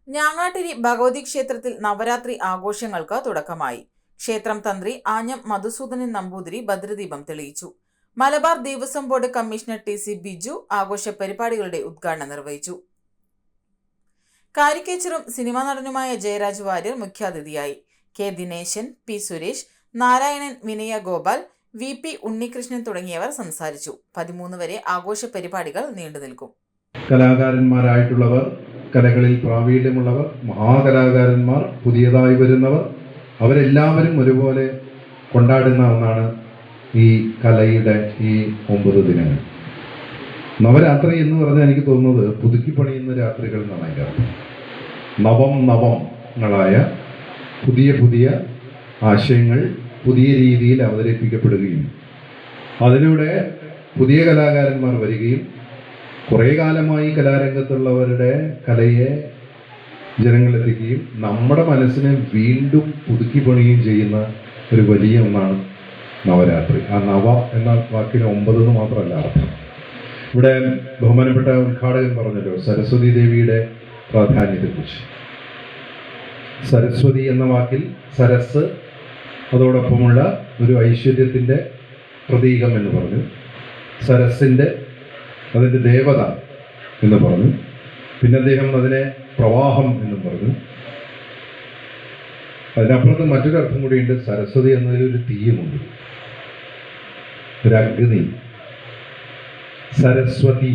ഞാങ്ങാട്ടിരി ഭഗവതി ക്ഷേത്രത്തിൽ നവരാത്രി ആഘോഷങ്ങൾക്ക് തുടക്കമായി. ക്ഷേത്രം തന്ത്രി ആഞ്ഞം മധുസൂദനൻ നമ്പൂതിരി ഭദ്രദീപം തെളിയിച്ചു. Malabar Devaswom board commissioner TC Biju ആഘോഷ പരിപാടികളുടെ ഉദ്ഘാടനം നിർവഹിച്ചു. കാരിക്കേച്ചറും സിനിമാ നടനുമായ ജയരാജ് വാര്യർ മുഖ്യാതിഥിയായി. K ദിനേശൻ, P സുരേഷ്, നാരായണൻ, വിനയ ഗോപാൽ, VP ഉണ്ണികൃഷ്ണൻ തുടങ്ങിയവർ സംസാരിച്ചു. 13 വരെ ആഘോഷ പരിപാടികൾ നീണ്ടുനിൽക്കും. കലാകാരന്മാരായിട്ടുള്ളവർ, കലകളിൽ പ്രാവീണ്യമുള്ളവർ, മഹാകലാകാരന്മാർ, പുതിയതായി വരുന്നവർ, അവരെല്ലാവരും ഒരുപോലെ കൊണ്ടാടുന്ന ഒന്നാണ് ഈ കലയുടെ ഈ 9 ദിനങ്ങൾ. നവരാത്രി എന്ന് പറഞ്ഞാൽ എനിക്ക് തോന്നുന്നത് പുതുക്കി പണിയുന്ന രാത്രികൾ എന്നാണ് അതിൻ്റെ അർത്ഥം. നവങ്ങളായ പുതിയ ആശയങ്ങൾ പുതിയ രീതിയിൽ അവതരിപ്പിക്കപ്പെടുകയും അതിലൂടെ പുതിയ കലാകാരന്മാർ വരികയും കുറേ കാലമായി കലാരംഗത്തുള്ളവരുടെ കലയെ ജനങ്ങളിലെത്തിക്കുകയും നമ്മുടെ മനസ്സിനെ വീണ്ടും പുതുക്കി പണിയുകയും ചെയ്യുന്ന ഒരു വലിയ ഒന്നാണ് നവരാത്രി. ആ നവ എന്ന വാക്കിന് 9 എന്ന് മാത്രമല്ല അർത്ഥം. ഇവിടെ ബഹുമാനപ്പെട്ട ഉദ്ഘാടകൻ പറഞ്ഞല്ലോ സരസ്വതി ദേവിയുടെ പ്രാധാന്യത്തെക്കുറിച്ച്. സരസ്വതി എന്ന വാക്കിൽ സരസ്, അതോടൊപ്പമുള്ള ഒരു ഐശ്വര്യത്തിൻ്റെ പ്രതീകം എന്ന് പറഞ്ഞു. സരസിൻ്റെ അതിൻ്റെ ദേവത എന്ന് പറഞ്ഞു. പിന്നെ അദ്ദേഹം അതിനെ പ്രവാഹം എന്നും പറഞ്ഞു. അതിനപ്പുറത്ത് മറ്റൊരു അർത്ഥം കൂടിയുണ്ട്. സരസ്വതി എന്നതിലൊരു തീയുമുണ്ട്, ഒരു അഗ്നി. സരസ്വതി,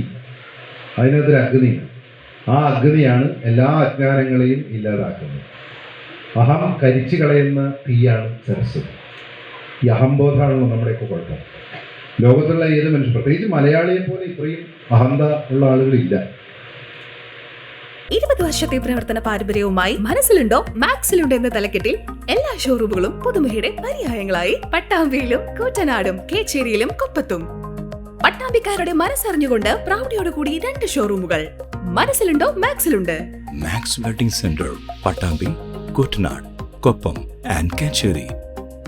അതിനകത്തൊരു അഗ്നിയാണ്. ആ അഗ്നിയാണ് എല്ലാ അജ്ഞാനങ്ങളെയും ഇല്ലാതാക്കുന്നത്. അഹം കരിച്ചു കളയുന്ന തീയാണ് സരസ്വതി. ഈ അഹംബോധമാണല്ലോ നമ്മുടെയൊക്കെ കുഴപ്പം. ലോകത്തുള്ള ഏത് മനുഷ്യൻ, പ്രത്യേകിച്ച് മലയാളിയെ പോലെ ഇത്രയും അഹന്ത ഉള്ള ആളുകളില്ല. 20 വർഷത്തെ പ്രവർത്തന പാരമ്പര്യവുമായി മനസ്സിലുണ്ടോ മാക്സിലുണ്ടോ എന്ന തലക്കെട്ടിൽ എല്ലാ ഷോറൂമുകളും പുതുമയുടെ പര്യായങ്ങളായി പട്ടാമ്പിയിലും കൂറ്റനാടും കേച്ചേരിയിലും കൊപ്പത്തും. പട്ടാമ്പിക്കാരുടെ മനസ്സറിഞ്ഞുകൊണ്ട് പ്രൗഢിയോടുകൂടി 2 ഷോറൂമുകൾ. മനസ്സിലുണ്ടോ മാക്സിലുണ്ട്. Max wedding centre, Pattambi, Koottanad, Koppam and Kecheri.